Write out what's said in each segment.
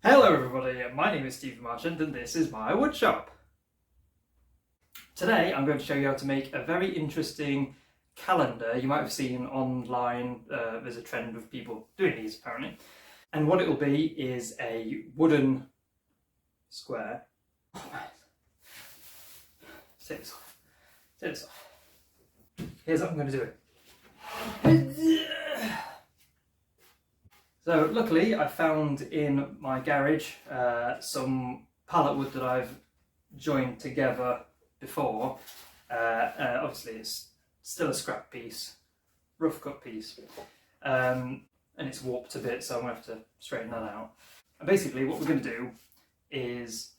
Hello everybody, my name is Stephen Marchant and this is my woodshop. Today I'm going to show you how to make a very interesting calendar. You might have seen online, there's a trend of people doing these apparently. And what it will be is a wooden square. Oh man. Take this off. Take this off. Here's how I'm going to do it. So luckily I found in my garage some pallet wood that I've joined together before. Obviously it's still a scrap piece, rough cut piece, and it's warped a bit, so I'm going to have to straighten that out. And basically what we're going to do is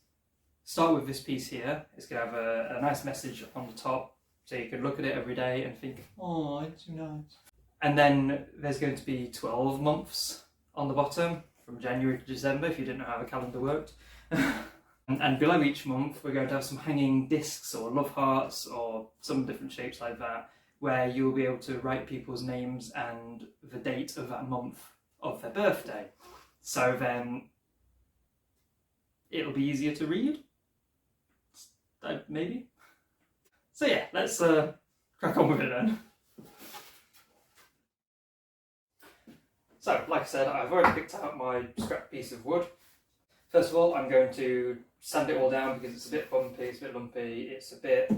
start with this piece here. It's going to have a nice message on the top, so you can look at it every day and think, oh, it's so nice. And then there's going to be 12 months on the bottom, from January to December, if you didn't know how the calendar worked. and below each month we're going to have some hanging discs or love hearts or some different shapes like that, where you'll be able to write people's names and the date of that month of their birthday. So then it'll be easier to read, maybe? So yeah, let's crack on with it then. So, like I said, I've already picked out my scrap piece of wood. First of all, I'm going to sand it all down because it's a bit bumpy, it's a bit lumpy, it's a bit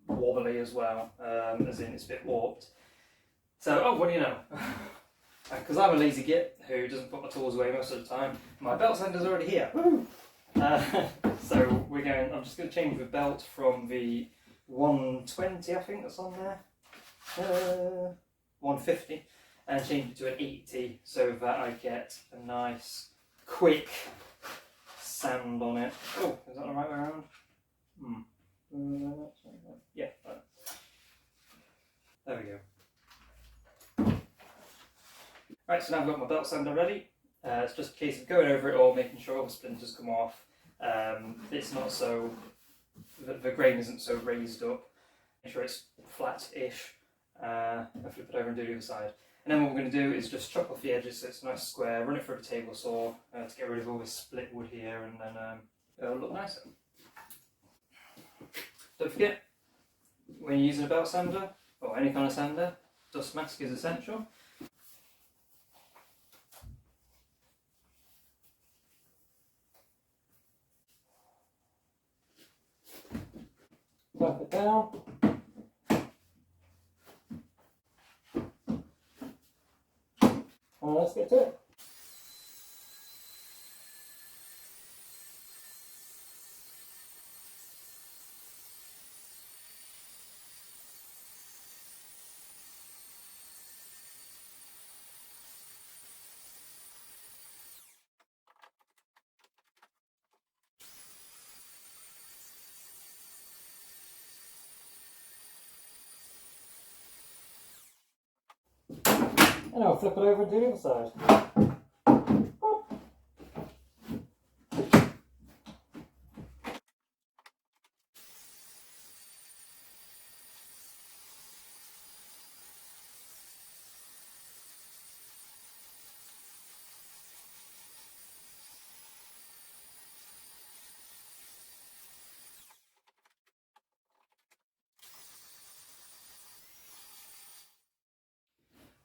wobbly as well, as in it's a bit warped. So, oh, what do you know? Because I'm a lazy git who doesn't put my tools away most of the time, my belt sander's already here. So I'm just going to change the belt from the 120, I think that's on there, 150. And change it to an 80 so that I get a nice quick sand on it. Oh, is that the right way around? Yeah, right. There we go. Right, so now I've got my belt sander ready. It's just a case of going over it all, making sure all the splinters come off. It's not so, the grain isn't so raised up. Make sure it's flat-ish. And flip it over and do the other side. And then what we're going to do is just chop off the edges so it's a nice square, run it through a table saw to get rid of all this split wood here, and then it'll look nicer. Don't forget, when you're using a belt sander, or any kind of sander, dust mask is essential. Wipe it down. Let's get to it. And I'll flip it over and do the other side.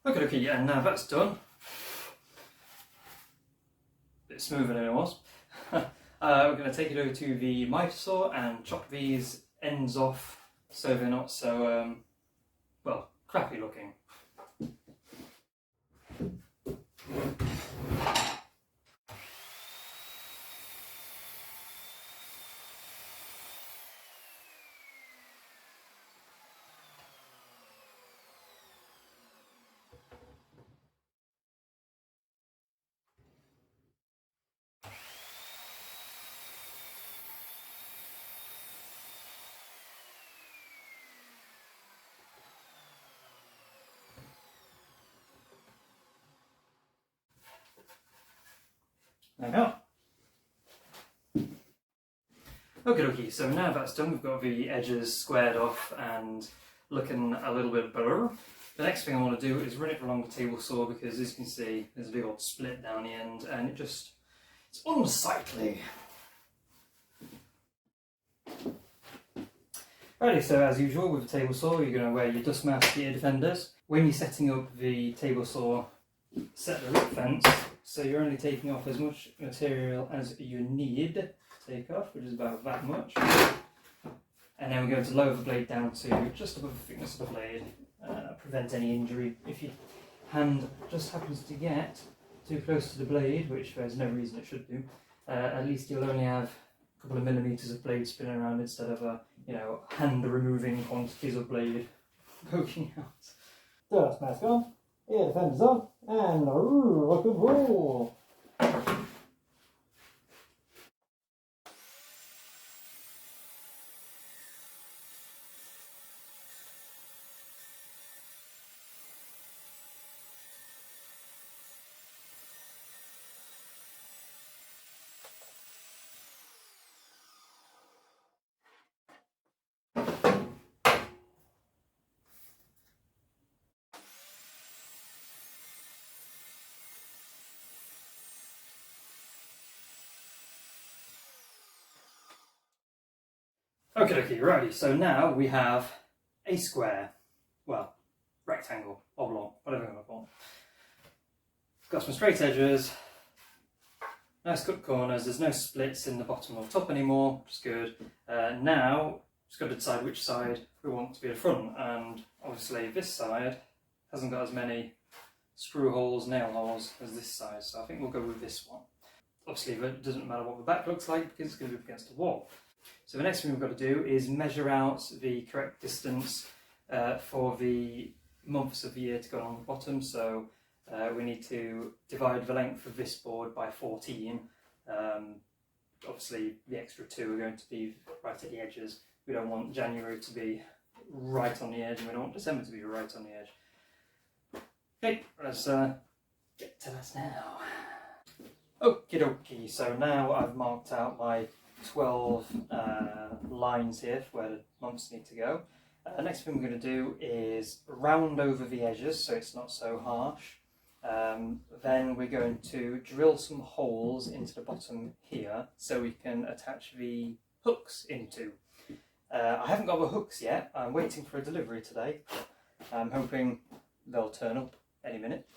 Okay, and now that's done. A bit smoother than it was. We're going to take it over to the miter saw and chop these ends off so they're not so, well, crappy looking. There we go. Okay, so now that's done, we've got the edges squared off and looking a little bit better. The next thing I want to do is run it along the table saw because, as you can see, there's a big old split down the end, and it just It's unsightly. Righty, so as usual with a table saw, you're going to wear your dust mask, ear defenders. When you're setting up the table saw, set the rip fence, so you're only taking off as much material as you need to take off, which is about that much. And then we're going to lower the blade down to just above the thickness of the blade, prevent any injury. If your hand just happens to get too close to the blade, which there's no reason it should do, at least you'll only have a couple of millimetres of blade spinning around instead of hand removing quantities of blade poking out. Dust mask on, ear defenders on, and rock and roll! Okay, righty, so now we have a square, well, rectangle, oblong, whatever you want to call it. Got some straight edges, nice cut corners, there's no splits in the bottom or top anymore, which is good. Now, just got to decide which side we want to be the front, and obviously this side hasn't got as many screw holes, nail holes as this side, so I think we'll go with this one. Obviously it doesn't matter what the back looks like because it's going to be up against the wall. So the next thing we've got to do is measure out the correct distance for the months of the year to go on the bottom. So we need to divide the length of this board by 14. Obviously the extra 2 are going to be right at the edges. We don't want January to be right on the edge and we don't want December to be right on the edge. Okay, let's get to that now. Okie dokie, so now I've marked out my 12 lines here for where the months need to go. Next thing we're going to do is round over the edges so it's not so harsh. Then we're going to drill some holes into the bottom here so we can attach the hooks into. I haven't got the hooks yet, I'm waiting for a delivery today. I'm hoping they'll turn up any minute.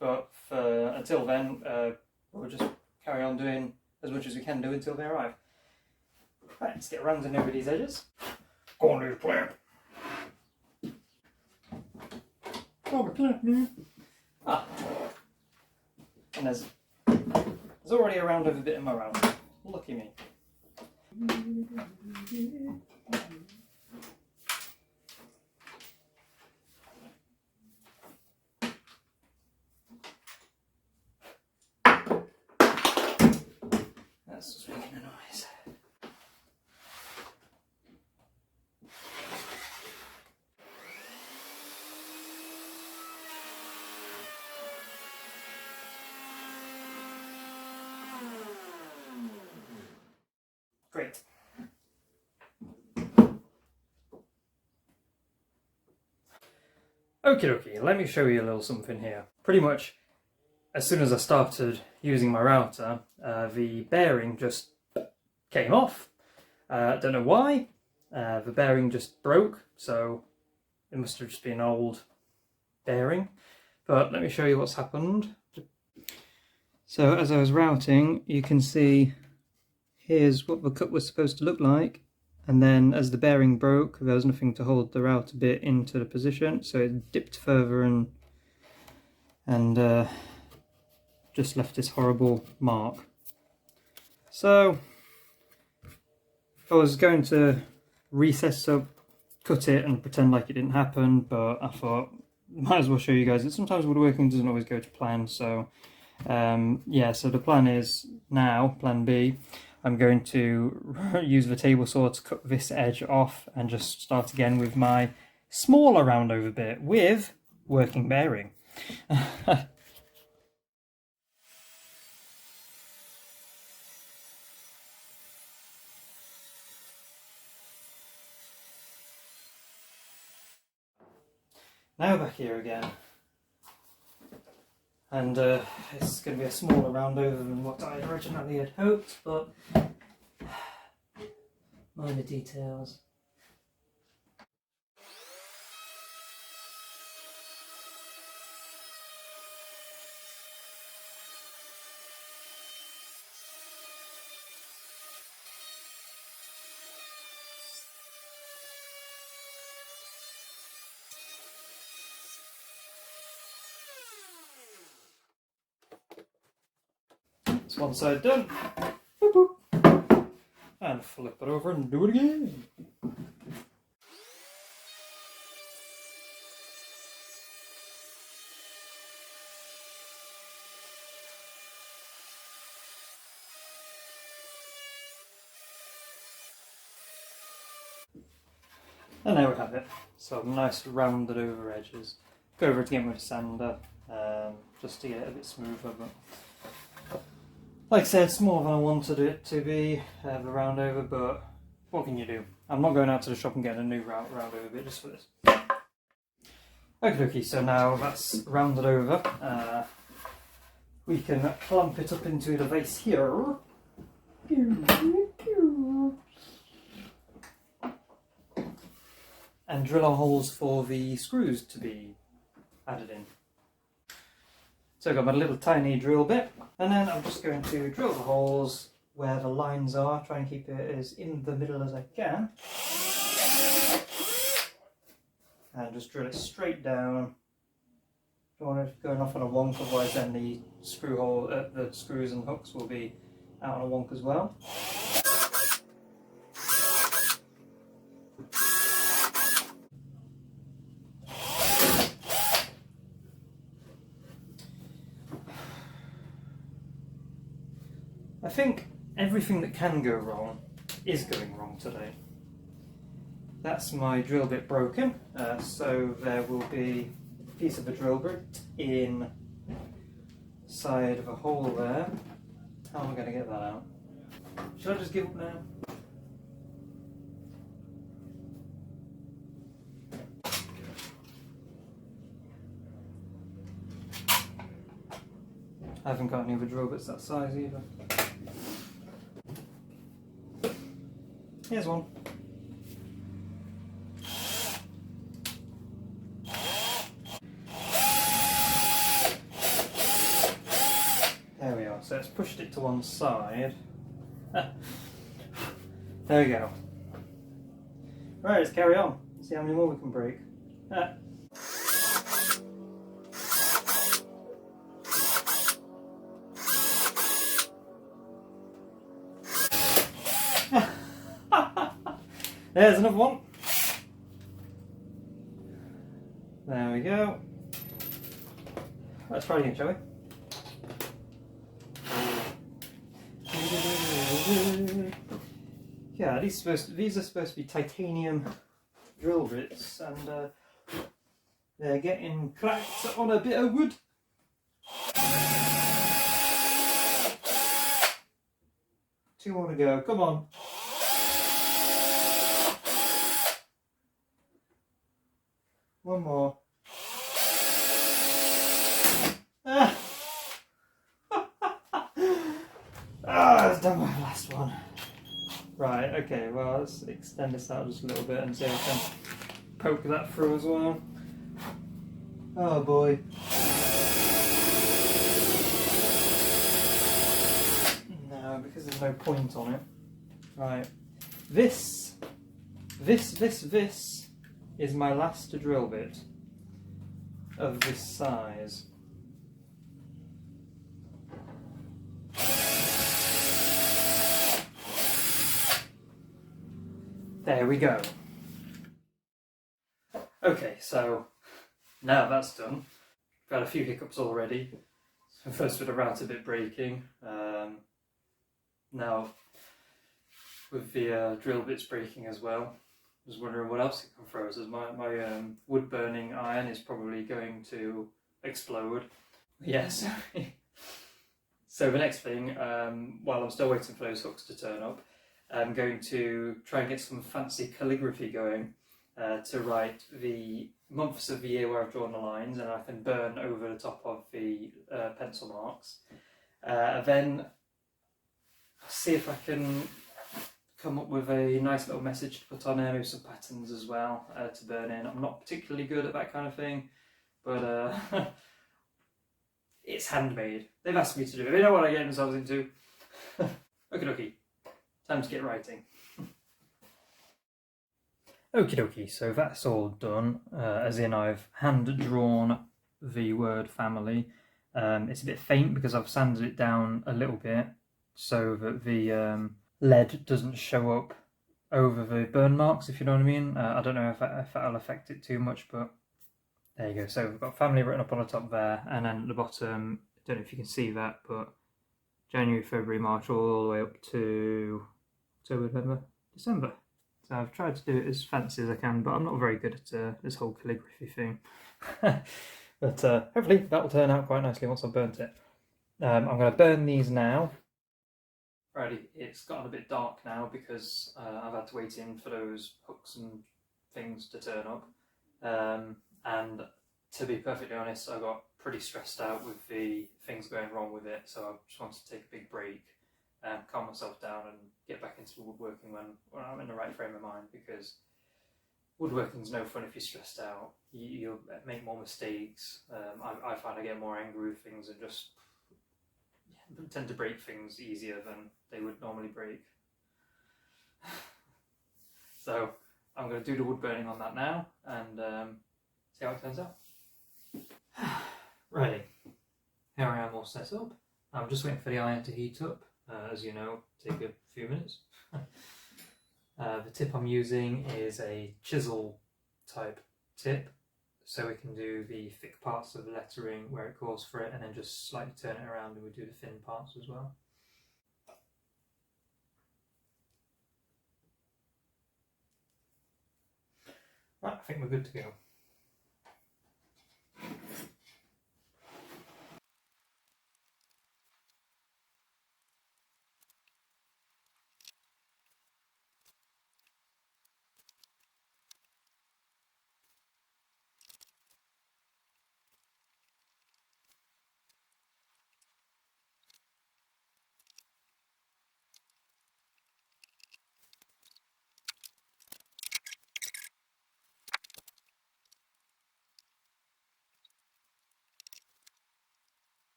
But until then, we'll just carry on doing as much as we can do until they arrive. Right, let's get round and over these edges. Go on, little plant. Oh, my plant, man. And there's already a round over bit in my round. Lucky me. That's just making a noise. Great. Okie dokie, let me show you a little something here. Pretty much as soon as I started using my router, the bearing just came off. Don't know why. The bearing just broke, so it must have just been an old bearing. But let me show you what's happened. So as I was routing, you can see here's what the cut was supposed to look like. And then as the bearing broke, there was nothing to hold the router bit into the position, so it dipped further and just left this horrible mark. So I was going to recess up, cut it and pretend like it didn't happen, but I thought might as well show you guys that sometimes woodworking doesn't always go to plan. So yeah, so the plan is now, plan B, I'm going to use the table saw to cut this edge off and just start again with my smaller round over bit with working bearing. Now back here again. And it's going to be a smaller round over than what I originally had hoped, but minor details. That's one side done. Boop, boop. And flip it over and do it again. And there we have it. So nice rounded over edges. Go over it again with a sander, just to get it a bit smoother. But like I said, smaller than I wanted it to be, the round over, but what can you do? I'm not going out to the shop and getting a new round over bit just for this. Okie dokie, so now that's rounded over. We can clamp it up into the vase here. And drill our holes for the screws to be added in. So I've got my little tiny drill bit, and then I'm just going to drill the holes where the lines are, try and keep it as in the middle as I can. And just drill it straight down. Don't want it going off on a wonk, otherwise then the screw hole, the screws and hooks will be out on a wonk as well. I think everything that can go wrong is going wrong today. That's my drill bit broken, so there will be a piece of a drill bit inside of a hole there. How am I going to get that out? Should I just give up now? I haven't got any other drill bits that size either. Here's one. There we are, so it's pushed it to one side. There we go. Right, let's carry on. See how many more we can break. There's another one. There we go. Let's try it again, shall we? Yeah, these are supposed to be titanium drill bits, and they're getting cracked on a bit of wood. Two more to go. Come on. One more. That's done my last one. Right, okay, well, let's extend this out just a little bit and see if I can poke that through as well. Oh boy. No, because there's no point on it. Right. This is my last drill bit of this size. There we go. Okay, so now that's done. We've had a few hiccups already. So first with the router bit breaking. Now with the drill bits breaking as well. I was wondering what else it can throw us, as my wood burning iron is probably going to explode. Yes. So the next thing, while I'm still waiting for those hooks to turn up, I'm going to try and get some fancy calligraphy going. to write the months of the year where I've drawn the lines, and I can burn over the top of the pencil marks. Then see if I can come up with a nice little message to put on there, with some patterns as well to burn in. I'm not particularly good at that kind of thing, but it's handmade. They've asked me to do it. They know what I get themselves into. Okie dokie. Time to get writing. Okie dokie, so that's all done, as in I've hand drawn the word family. It's a bit faint because I've sanded it down a little bit so that the lead doesn't show up over the burn marks, if you know what I mean. I don't know if that'll affect it too much, but there you go. So we've got family written up on the top there, and then at the bottom, I don't know if you can see that, but January, February, March, all the way up to October, November, December. So I've tried to do it as fancy as I can, but I'm not very good at this whole calligraphy thing. But hopefully that will turn out quite nicely once I've burnt it. I'm going to burn these now. Alrighty, it's gotten a bit dark now because I've had to wait in for those hooks and things to turn up. And to be perfectly honest, I got pretty stressed out with the things going wrong with it, so I just wanted to take a big break and calm myself down and get back into woodworking when I'm in the right frame of mind, because woodworking's no fun if you're stressed out. You'll make more mistakes. I find I get more angry with things and just tend to break things easier than they would normally break. So I'm going to do the wood burning on that now and see how it turns out. Righty, here I am all set up. I'm just waiting for the iron to heat up. As you know, take a few minutes. The tip I'm using is a chisel type tip, so we can do the thick parts of the lettering where it calls for it, and then just slightly turn it around and we do the thin parts as well. Right, I think we're good to go.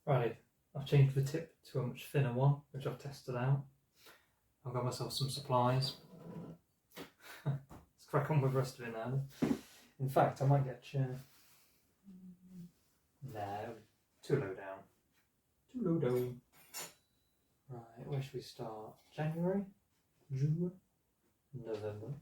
Right, I've changed the tip to a much thinner one, which I've tested out. I've got myself some supplies. Let's crack on with the rest of it now. In fact, I might get a chair. No, too low down. Too low down. Right, where should we start? January? June? November?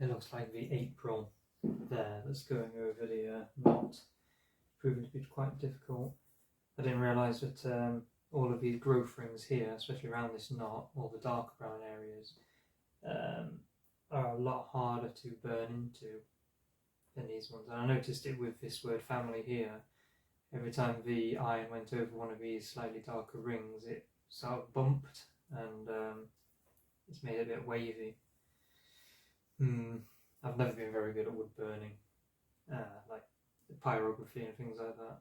It looks like the April there that's going over the knot, proving to be quite difficult. I didn't realise that all of these growth rings here, especially around this knot, all the dark brown areas, are a lot harder to burn into than these ones. And I noticed it with this word family here. Every time the iron went over one of these slightly darker rings, it sort of bumped, and it's made it a bit wavy. I've never been very good at wood burning, like pyrography and things like that.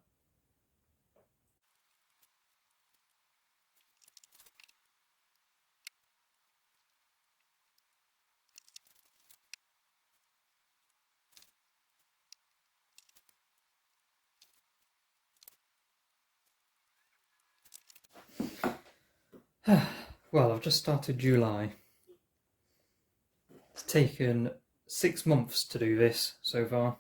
Well, I've just started July. It's taken 6 months to do this so far.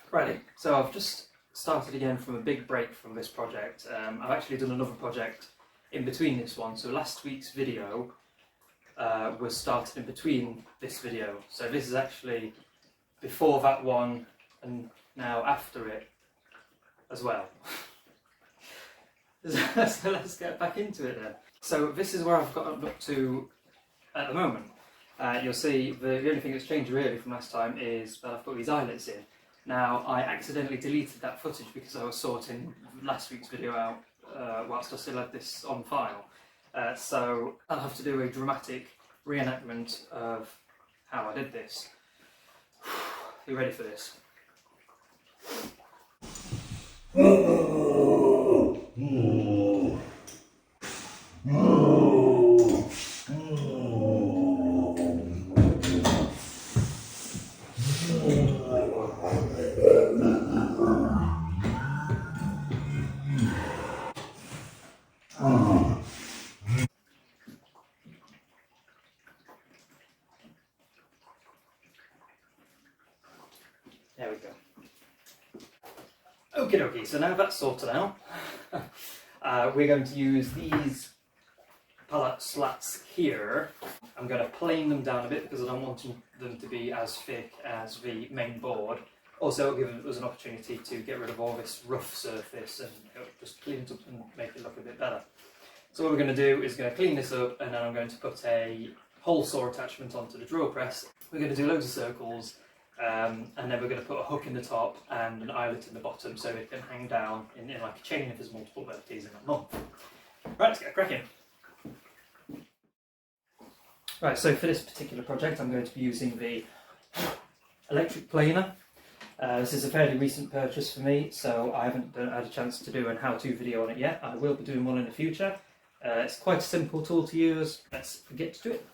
Righty, so I've just started again from a big break from this project. I've actually done another project in between this one. So last week's video was started in between this video. So this is actually before that one and now after it as well. So let's get back into it then. So this is where I've got up to at the moment. You'll see the only thing that's changed really from last time is that I've put these eyelets in. Now, I accidentally deleted that footage because I was sorting last week's video out whilst I still had this on file. So I'll have to do a dramatic reenactment of how I did this. Are you ready for this? There we go. Okie dokie, so now that's sorted out, we're going to use these palette slats here. I'm going to plane them down a bit because I don't want them to be as thick as the main board. Also, it'll give us an opportunity to get rid of all this rough surface and just clean it up and make it look a bit better. So what we're going to do is going to clean this up, and then I'm going to put a hole saw attachment onto the drill press. We're going to do loads of circles, and then we're going to put a hook in the top and an eyelet in the bottom so it can hang down in like a chain if there's multiple vertices in a month. Right, let's get cracking. Right, so for this particular project I'm going to be using the electric planer. This is a fairly recent purchase for me, so I haven't had a chance to do a how-to video on it yet. I will be doing one in the future. It's quite a simple tool to use. Let's get to it.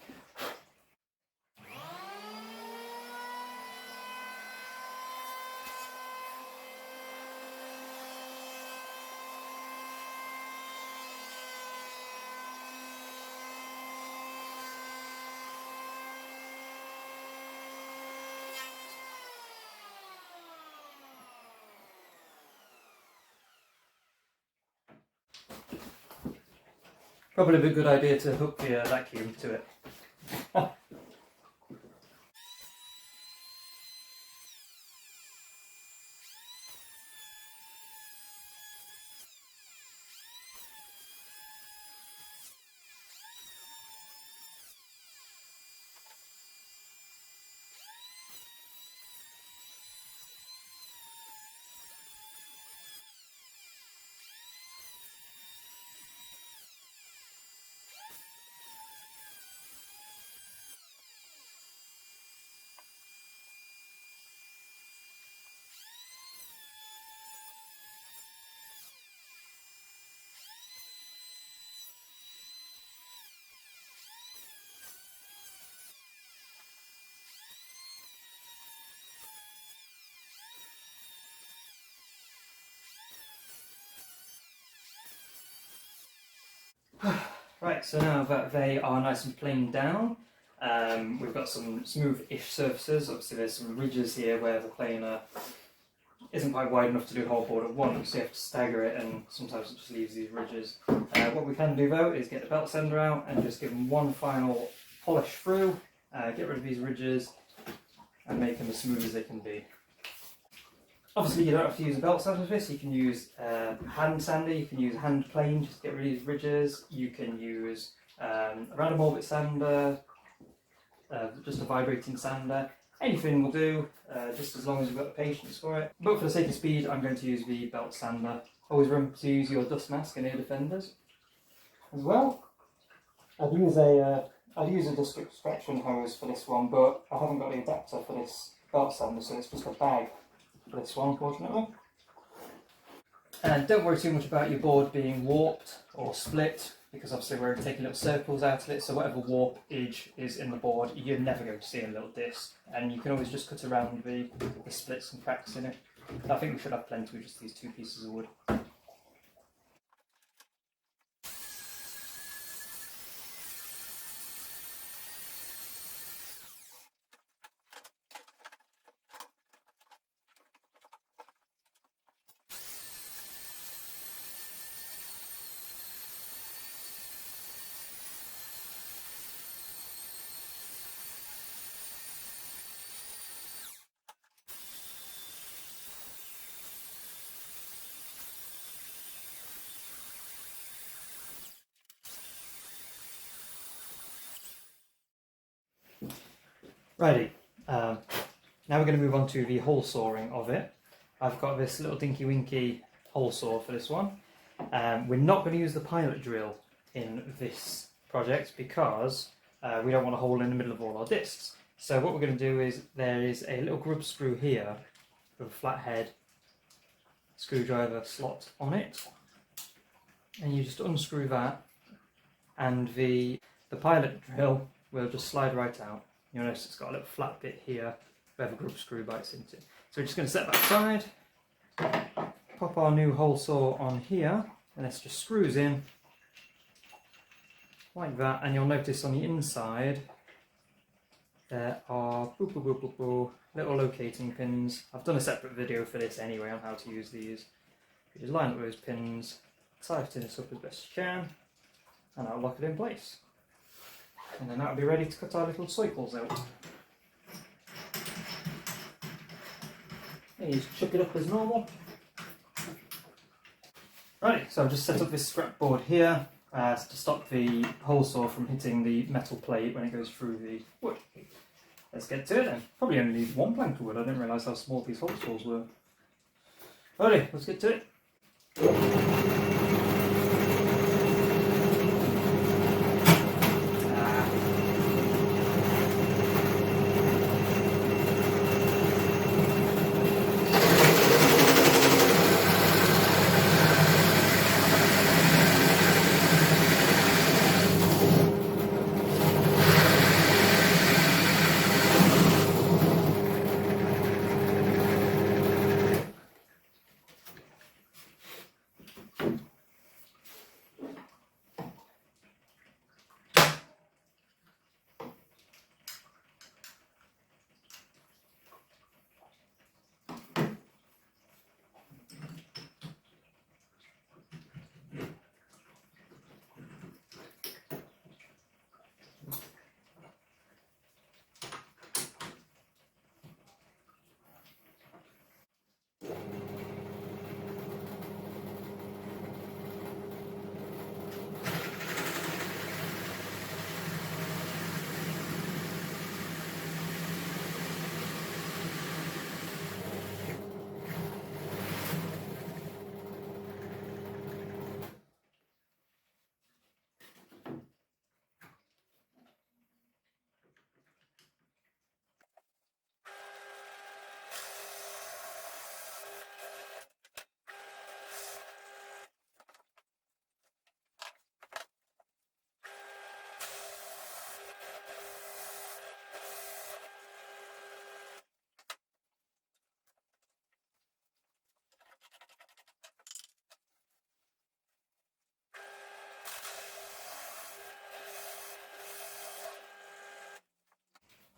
Probably a good idea to hook the vacuum to it. Right, so now that they are nice and planed down, we've got some smooth-ish surfaces. Obviously there's some ridges here where the planer isn't quite wide enough to do the whole board at once, so you have to stagger it, and sometimes it just leaves these ridges. What we can do though is get the belt sander out and just give them one final polish through, get rid of these ridges and make them as smooth as they can be. Obviously you don't have to use a belt sander for this, you can use hand sander, you can use hand plane just to get rid of these ridges, you can use a random orbit sander, just a vibrating sander, anything will do, just as long as you've got the patience for it. But for the sake of speed I'm going to use the belt sander. Always remember to use your dust mask and ear defenders. As well, I'd use a dust extraction hose for this one, but I haven't got the adapter for this belt sander, so it's just a bag for this one, unfortunately. And don't worry too much about your board being warped or split, because obviously we're taking little circles out of it, so whatever warpage is in the board, you're never going to see in a little disc. And you can always just cut around the splits and cracks in it. I think we should have plenty with just these two pieces of wood. Righty, now we're going to move on to the hole sawing of it. I've got this little dinky winky hole saw for this one. We're not going to use the pilot drill in this project because we don't want a hole in the middle of all our discs. So what we're going to do is there is a little grub screw here with a flathead screwdriver slot on it, and you just unscrew that and the pilot drill will just slide right out. You'll notice it's got a little flat bit here where the grub screw bites into. So we're just going to set that aside, pop our new hole saw on here, and this just screws in like that, and you'll notice on the inside there are little locating pins. I've done a separate video for this anyway on how to use these. You just line up those pins, tighten this up as best you can, and I'll lock it in place. And then that'll be ready to cut our little circles out. And you just chuck it up as normal. Right, so I've just set up this scrap board here to stop the hole saw from hitting the metal plate when it goes through the wood. Let's get to it then. Probably only need one plank of wood, I didn't realise how small these hole saws were. Alright, let's get to it.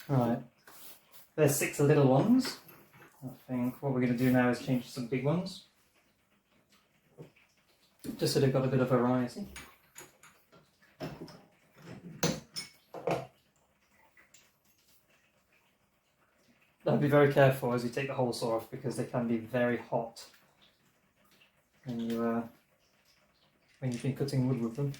Right, there's 6 little ones. I think what we're going to do now is change to some big ones, just so they've got a bit of variety. Now be very careful as you take the whole saw off, because they can be very hot when you've been cutting wood with them.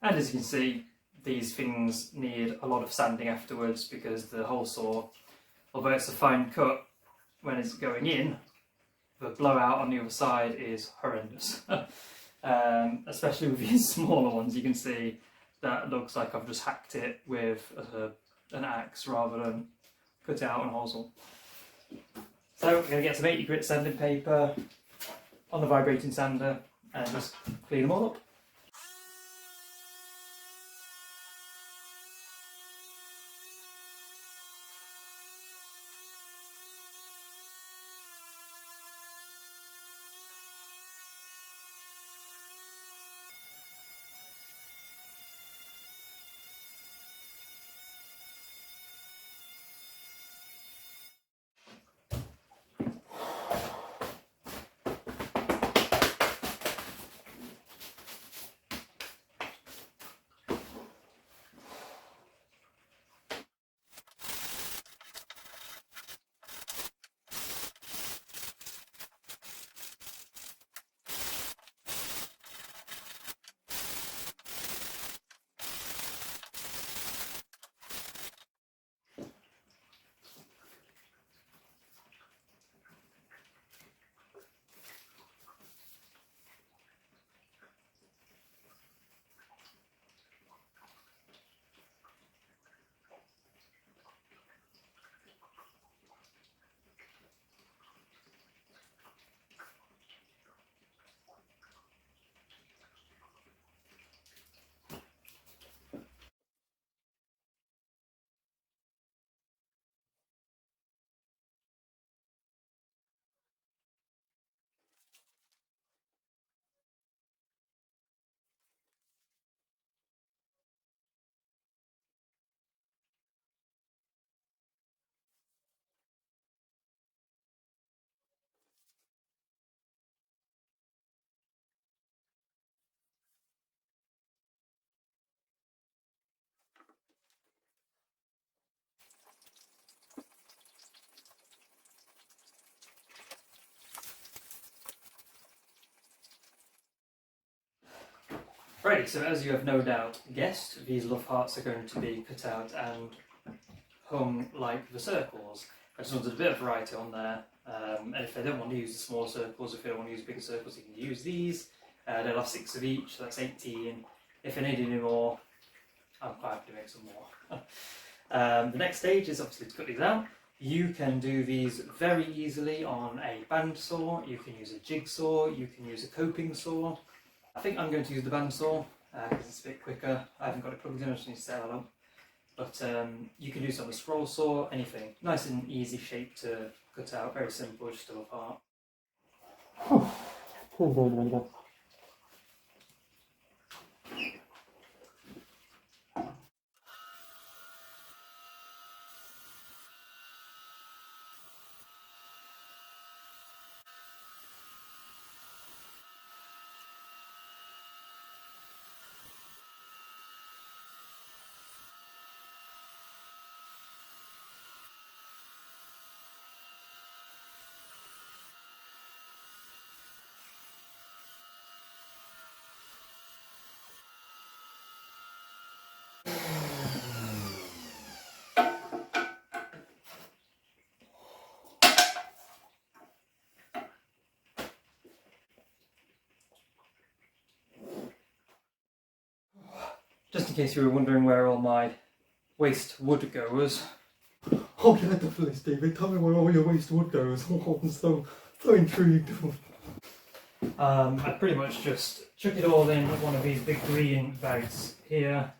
And as you can see, these things need a lot of sanding afterwards, because the whole saw, although it's a fine cut when it's going in, the blowout on the other side is horrendous. Especially with these smaller ones, you can see that looks like I've just hacked it with an axe rather than cut it out on a whole saw. So we're going to get some 80 grit sanding paper on the vibrating sander and just clean them all up. Right, so as you have no doubt guessed, these love hearts are going to be cut out and hung like the circles. I just wanted a bit of variety on there, and if they don't want to use the small circles, if they don't want to use bigger circles, you can use these. They'll have 6 of each, so that's 18. If they need any more, I'm quite happy to make some more. The next stage is obviously to cut these out. You can do these very easily on a bandsaw, you can use a jigsaw, you can use a coping saw. I think I'm going to use the bandsaw because it's a bit quicker. I haven't got it plugged in, I just need to set it up. But you can use it on a scroll saw, anything. Nice and easy shape to cut out, very simple, just to apart. Just in case you were wondering where all my waste wood goes, Oh yeah, definitely, Stevie. Tell me where all your waste wood goes. Oh, I'm so intrigued. I pretty much just chuck it all in one of these big green bags here,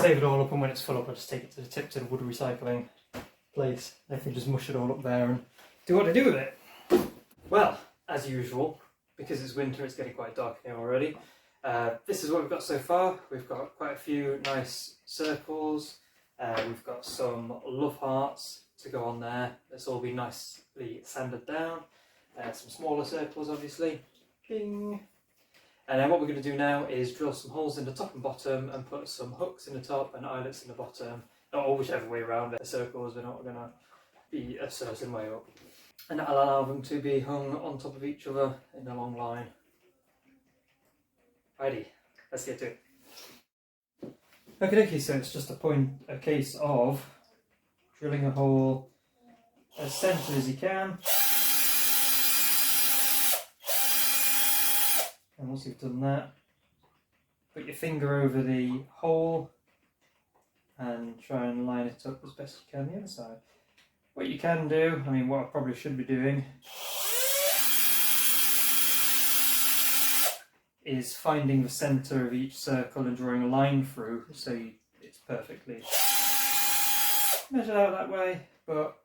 save it all up, and when it's full up I just take it to the tip to the wood recycling place. I can just mush it all up there and do what I do with it. Well, as usual, because it's winter, it's getting quite dark here already. This is what we've got so far. We've got quite a few nice circles. We've got some love hearts to go on there. This will be nicely sanded down. Some smaller circles, obviously. Bing! And then what we're going to do now is drill some holes in the top and bottom and put some hooks in the top and eyelets in the bottom. Not all whichever way around. The circles are not going to be a certain way up. And that'll allow them to be hung on top of each other in a long line. Righty, let's get to it. Okay, so it's just a case of drilling a hole as centre as you can. And once you've done that, put your finger over the hole and try and line it up as best you can the other side. What you can do, I mean what I probably should be doing, is finding the centre of each circle and drawing a line through so it's perfectly measured out that way, but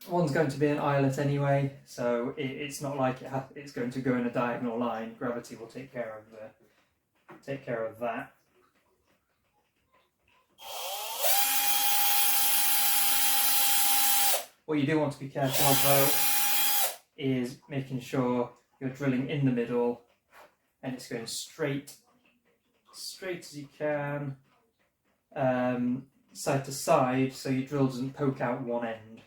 one's going to be an eyelet anyway, so it's not like it's going to go in a diagonal line. Gravity will take care of that. What you do want to be careful of though is making sure you're drilling in the middle and it's going straight as you can, side to side, so your drill doesn't poke out one end.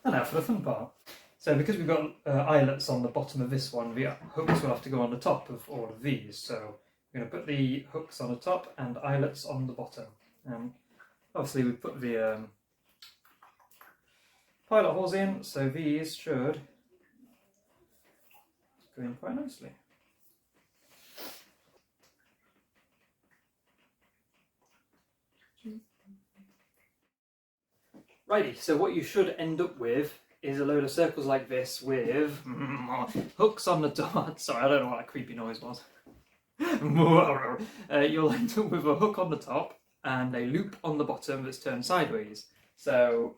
And now for the fun part. So because we've got eyelets on the bottom of this one, the hooks will have to go on the top of all of these. So we're going to put the hooks on the top and eyelets on the bottom. Obviously we put the pilot holes in, so these should go in quite nicely. Righty, so what you should end up with is a load of circles like this with hooks on the top. Sorry, I don't know what that creepy noise was. You'll end up with a hook on the top and a loop on the bottom that's turned sideways. So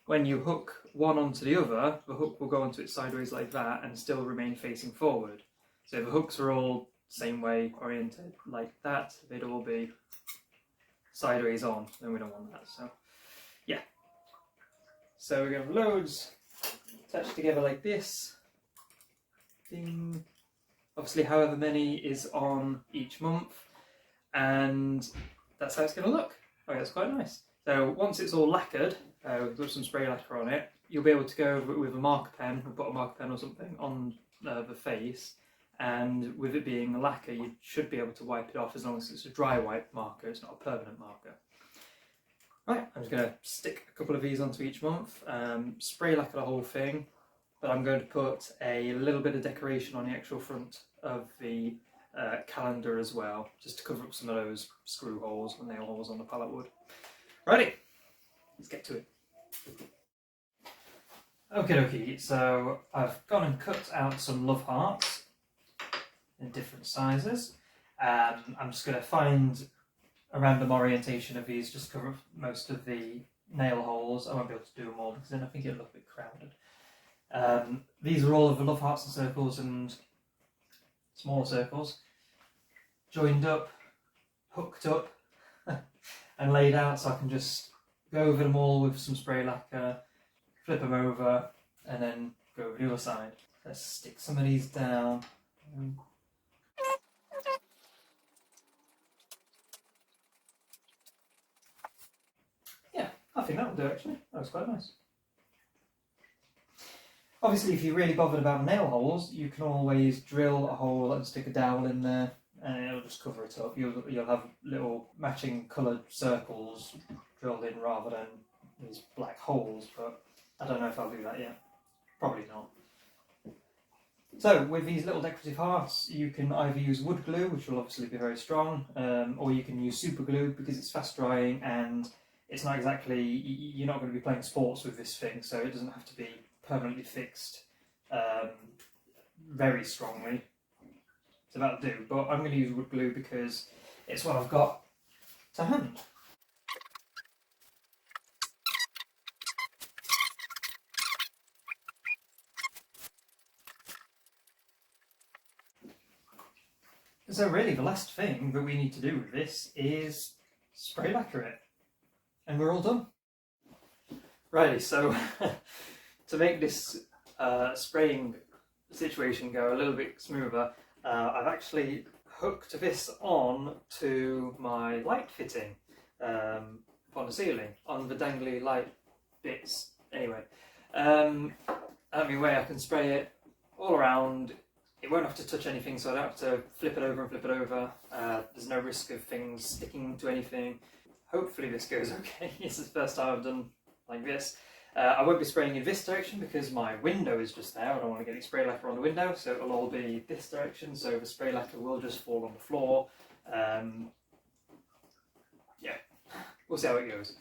when you hook one onto the other, the hook will go onto it sideways like that and still remain facing forward. So if the hooks are all same way oriented like that, they'd all be sideways on, then we don't want that. So yeah, so we're going to have loads attached together like this. Ding. Obviously however many is on each month, and that's how it's going to look. Oh, that's quite nice. So once it's all lacquered, with some spray lacquer on it, you'll be able to go over it with a marker pen, or put a marker pen or something on the face, and with it being lacquer you should be able to wipe it off as long as it's a dry wipe marker, it's not a permanent marker. Right, I'm just going to stick a couple of these onto each month, spray lacquer the whole thing, but I'm going to put a little bit of decoration on the actual front of the calendar as well, just to cover up some of those screw holes and nail holes on the pallet wood. Righty, let's get to it. Okie dokie, so I've gone and cut out some love hearts in different sizes. I'm just going to find a random orientation of these, just cover most of the nail holes. I won't be able to do them all because then I think it'll look a bit crowded. These are all of the love hearts and circles and smaller circles, joined up, hooked up and laid out, so I can just go over them all with some spray lacquer, flip them over and then go over the other side. Let's stick some of these down. Yeah, I think that'll do actually. That was quite nice. Obviously, if you're really bothered about nail holes, you can always drill a hole and stick a dowel in there and it'll just cover it up. You'll have little matching coloured circles drilled in rather than these black holes, but I don't know if I'll do that yet. Probably not. So with these little decorative hearts, you can either use wood glue, which will obviously be very strong, or you can use super glue because it's fast drying and it's not exactly, you're not going to be playing sports with this thing, so it doesn't have to be permanently fixed very strongly. So that'll do, but I'm going to use wood glue because it's what I've got to hand. So really the last thing that we need to do with this is spray lacquer it, and we're all done. Righty, so to make this spraying situation go a little bit smoother, I've actually hooked this on to my light fitting on the ceiling, on the dangly light bits. Anyway, that way I can spray it all around. It won't have to touch anything, so I don't have to flip it over and flip it over. There's no risk of things sticking to anything. Hopefully this goes okay. This is the first time I've done like this. I won't be spraying in this direction because my window is just there. I don't want to get any spray lacquer on the window, so it'll all be this direction, so the spray lacquer will just fall on the floor. Yeah, we'll see how it goes.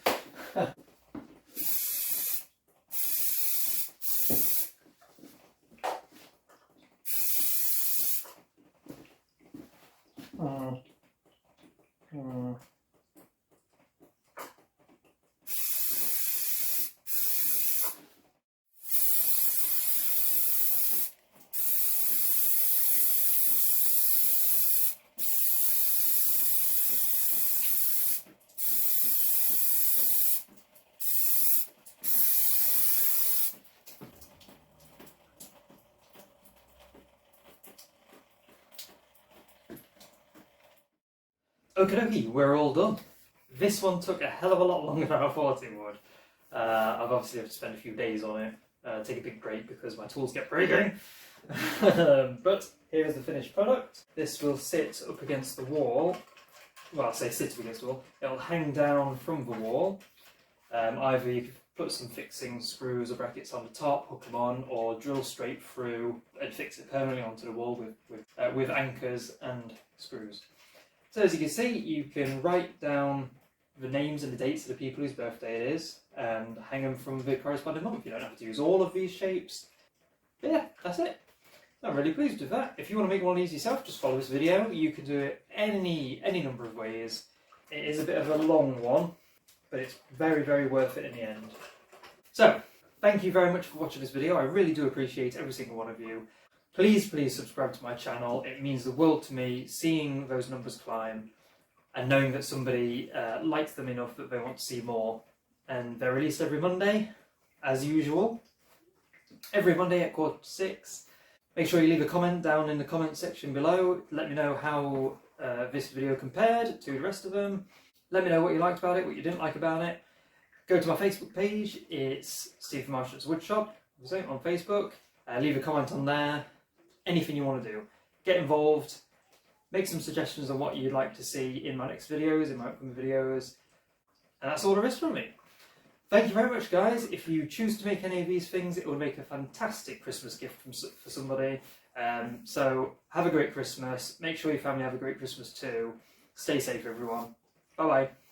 Okie dokie, we're all done. This one took a hell of a lot longer than I thought it would. I've obviously had to spend a few days on it, take a big break because my tools get breaking. But here's the finished product. This will sit up against the wall. Well, I say sit up against the wall. It'll hang down from the wall. Either you could put some fixing screws or brackets on the top, hook them on, or drill straight through and fix it permanently onto the wall with anchors and screws. So as you can see, you can write down the names and the dates of the people whose birthday it is and hang them from the corresponding month. You don't have to use all of these shapes. But yeah, that's it. I'm really pleased with that. If you want to make one of these yourself, just follow this video. You can do it any number of ways. It is a bit of a long one, but it's very, very worth it in the end. So, thank you very much for watching this video. I really do appreciate every single one of you. Please subscribe to my channel. It means the world to me seeing those numbers climb and knowing that somebody likes them enough that they want to see more. And they're released every Monday, as usual. Every Monday at 6:15. Make sure you leave a comment down in the comment section below. Let me know how this video compared to the rest of them. Let me know what you liked about it, what you didn't like about it. Go to my Facebook page. It's Stephen Marshall's Woodshop on Facebook. Leave a comment on there. Anything you want to do. Get involved. Make some suggestions on what you'd like to see in my next videos, in my upcoming videos. And that's all there is from me. Thank you very much, guys. If you choose to make any of these things, it would make a fantastic Christmas gift for somebody. So have a great Christmas. Make sure your family have a great Christmas too. Stay safe, everyone. Bye-bye.